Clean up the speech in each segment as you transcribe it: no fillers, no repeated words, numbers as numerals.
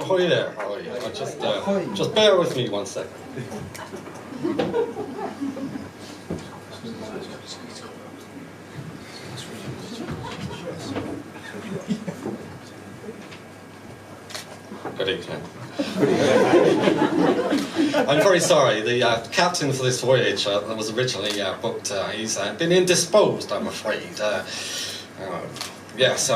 ahoy there. Ahoy. Just bear with me 1 second. Good evening. I'm very sorry, the captain for this voyage that was originally booked, he's been indisposed, I'm afraid. Yes,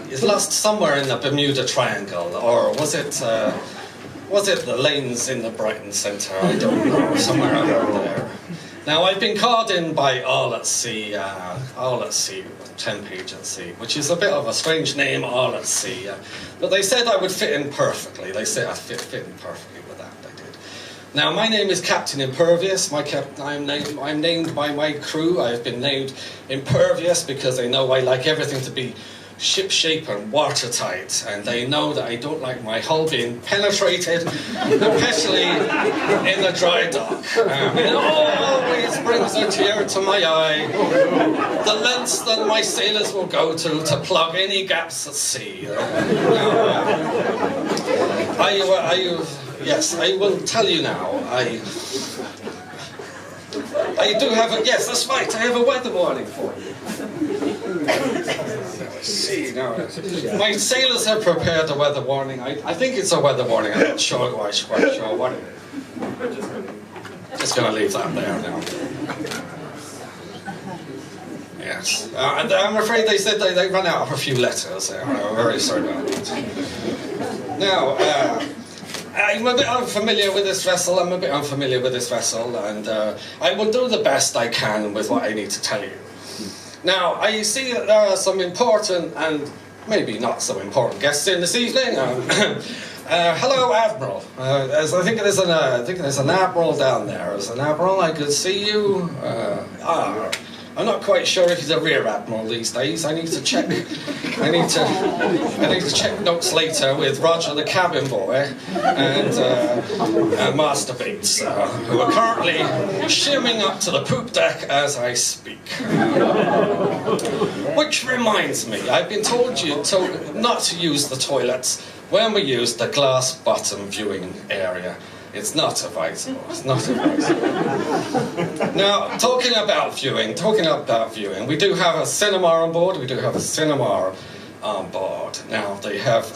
he's lost somewhere in the Bermuda Triangle, or was it the lanes in the Brighton Centre? I don't know, somewhere around there. Now, I've been called in by All at Sea, 10 page at sea, which is a bit of a strange name, All at Sea. But they said I would fit in perfectly. They said I'd fit in perfectly with that. I did. Now, my name is Captain Impervious. I'm named by my crew. I've been named Impervious because they know I like everything to be ship-shape and watertight, and they know that I don't like my hull being penetrated, especially in the dry dock. It always brings a tear to my eye, the lengths that my sailors will go to plug any gaps at sea. Yes, I will tell you now, I do have a, yes, that's right, I have a weather warning for you. See, now, my sailors have prepared a weather warning. I think it's a weather warning. I'm not sure, quite sure what it is. Just going to leave that there now. Yes, and I'm afraid they said they run out of a few letters. I'm very sorry about that. Now, I'm a bit unfamiliar with this vessel. And I will do the best I can with what I need to tell you. Now, I see that there are some important and maybe not so important guests in this evening. Hello, Admiral. I think there's an Admiral down there. There's an Admiral. I could see you. I'm not quite sure if he's a Rear Admiral these days. I need to check. I need to check notes later with Roger, the cabin boy, and Master Bates, who are currently shimming up to the poop deck as I speak. Which reminds me, I've been told not to use the toilets when we use the glass bottom viewing area. It's not advisable. It's not advisable. Now, talking about viewing, we do have a cinema on board. Now, they have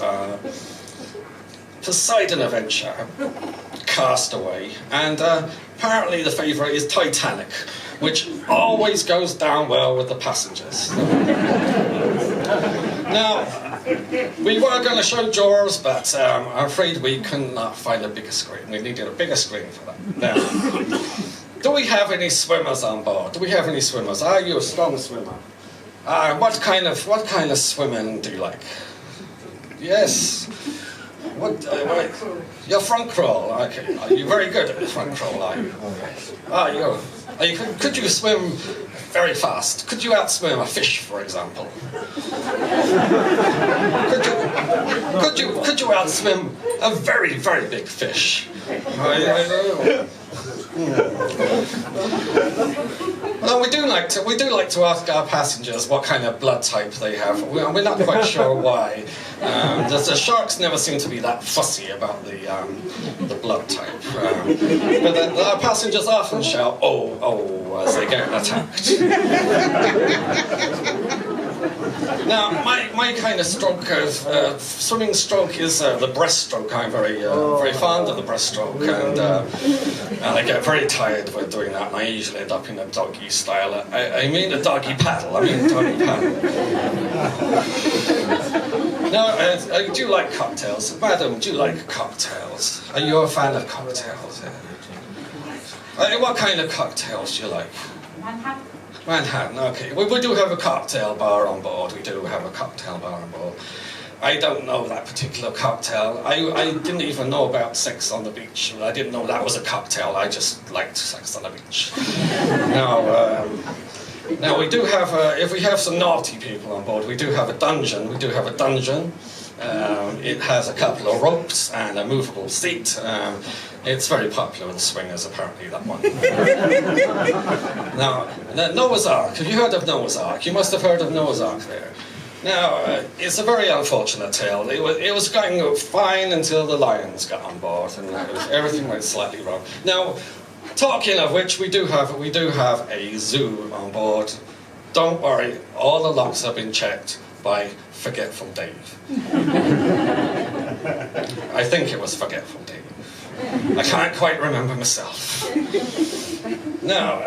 Poseidon Adventure, Castaway, and apparently the favourite is Titanic, which always goes down well with the passengers. Now, we were going to show Jaws, but I'm afraid we could not find a bigger screen. We needed a bigger screen for that. Now, do we have any swimmers on board? Do we have any swimmers? Are you a strong swimmer? What kind of swimming do you like? Yes. What? Your front crawl. Okay. Are you very good at the front crawl? Are you? Could you swim very fast? Could you outswim a fish, for example? Could you outswim a very, very big fish? Well, we do like to ask our passengers what kind of blood type they have. We're not quite sure why. The sharks never seem to be that fussy about the blood type. But our passengers often shout, "Oh," as they get attacked. Now, my kind of stroke of swimming stroke is the breaststroke. I'm very fond of the breaststroke, and I get very tired when doing that. And I usually end up in a doggy style. I mean a doggy paddle. Now, I do like cocktails. Madam, do you like cocktails? Are you a fan of cocktails? What kind of cocktails do you like? Manhattan, okay. We do have a cocktail bar on board. I don't know that particular cocktail. I didn't even know about sex on the beach. I didn't know that was a cocktail. I just liked sex on the beach. Now we do have, if we have some naughty people on board, we do have a dungeon. It has a couple of ropes and a movable seat. It's very popular with the swingers, apparently, that one. Now, Noah's Ark. Have you heard of Noah's Ark? You must have heard of Noah's Ark there. Now, it's a very unfortunate tale. It was going fine until the lions got on board, and everything went slightly wrong. Now, talking of which, we do have a zoo on board. Don't worry, all the locks have been checked by Forgetful Dave. I think it was Forgetful Dave. I can't quite remember myself. Now,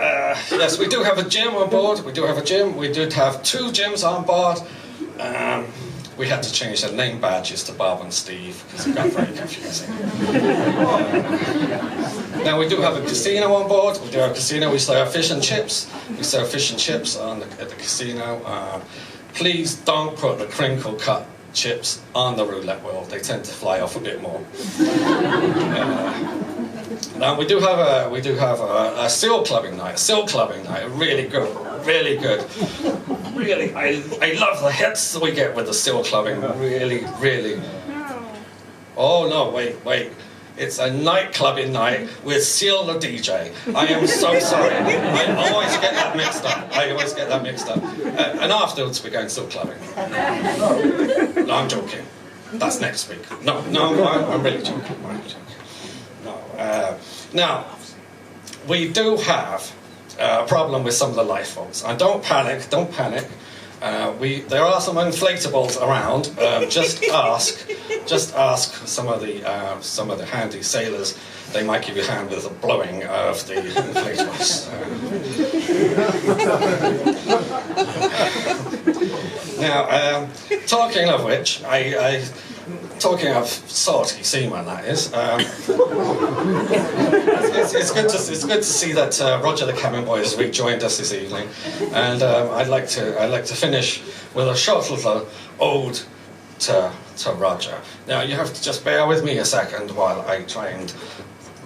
yes, we do have a gym on board. We do have a gym. We did have 2 gyms on board. We had to change the name badges to Bob and Steve because it got very confusing. Now we do have a casino on board. We do have a casino. We serve fish and chips. We serve fish and chips at the casino. Please don't put the crinkle cut chips on the roulette wheel. They tend to fly off a bit more. Now we do have a seal clubbing night. Really good, really good. Really, I love the hits we get with the seal clubbing. Really, really. Oh no, wait. It's a nightclubbing night with Seal the DJ. I am so sorry. I always get that mixed up. And afterwards we're going seal clubbing. No, I'm joking. That's next week. No, I'm really joking. No. Now, we do have a problem with some of the lifeboats. And don't panic. There are some inflatables around. Just ask some of the handy sailors. They might give you a hand with the blowing of the inflatables. Now, talking of which, talking of salty seaman, that is. It's good to see that Roger the cabin boy has rejoined us this evening, and I'd like to finish with a short little ode to Roger. Now you have to just bear with me a second while I try and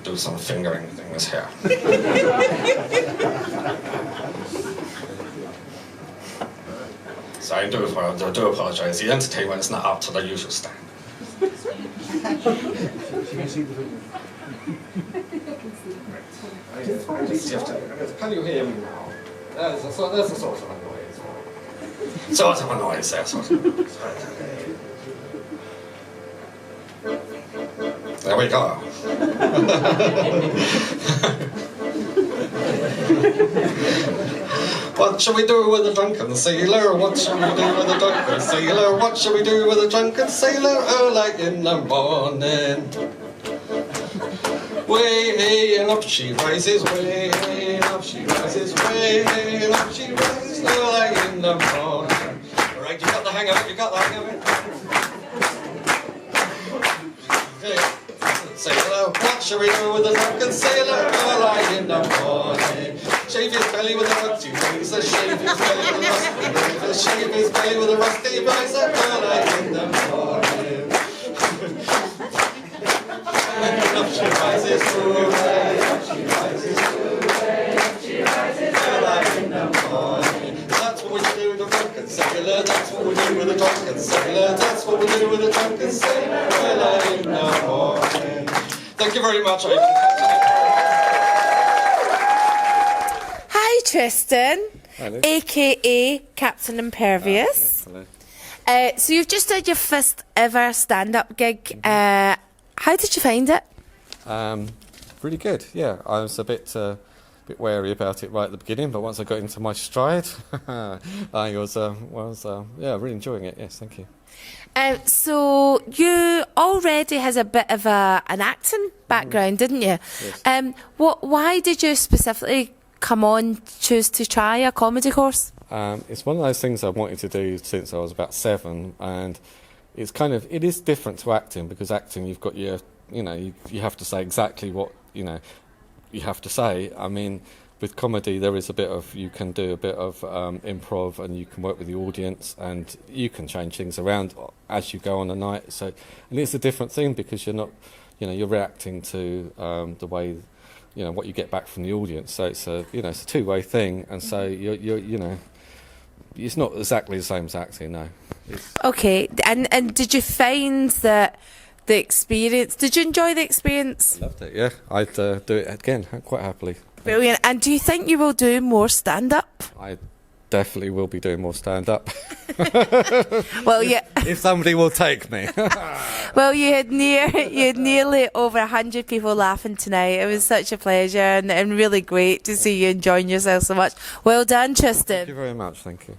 do some fingering things here. So I do apologise. The entertainment is not up to the usual standard. Can you hear me now? There's a sort of a noise. Sort of a noise there, sort of a noise. There we go. What shall we do with a drunken sailor? What shall we do with a drunken sailor? What shall we do with a drunken sailor? Early in the morning. Way and up she rises, way and up she rises, way and up she rises, early in the morning. Right, you got the hang of it, Okay. Sailor, what shall we do with a drunken sailor? Early in the morning. Shave his belly with a rusty razor, shave his belly with a rusty razor, shave his belly with a rusty razor, early in the morning. And up she rises, hooray, up she rises, hooray, up she rises, early in the morning. That's what we do with a drunken sailor, that's what we do with a drunken sailor, that's what we do with a drunken sailor, early in the morning. Thank you very much. Hi, Tristan, Hello. AKA Captain Impervious. Hello. So you've just did your first ever stand-up gig. How did you find it? Really good. Yeah, I was a bit wary about it right at the beginning, but once I got into my stride, I was really enjoying it. Yes, thank you. So you already has a bit of an acting background, didn't you? Yes. Why did you specifically choose to try a comedy course? It's one of those things I've wanted to do since I was about 7, and it is different to acting, because acting you've got you have to say exactly what you have to say. I mean, with comedy there is you can do a bit of improv, and you can work with the audience, and you can change things around as you go on a night. So, and it's a different thing because you're not, you're reacting to the way, what you get back from the audience. So it's a two-way thing, and so you're it's not exactly the same as acting, no. Okay, and did you find that the experience? Did you enjoy the experience? I loved it. Yeah, I'd do it again quite happily. Brilliant. And do you think you will do more stand-up? I definitely will be doing more stand-up. Well, yeah. If somebody will take me. Well, you had nearly over 100 people laughing tonight. It was such a pleasure and really great to see you enjoying yourself so much. Well done, Tristan. Thank you very much. Thank you.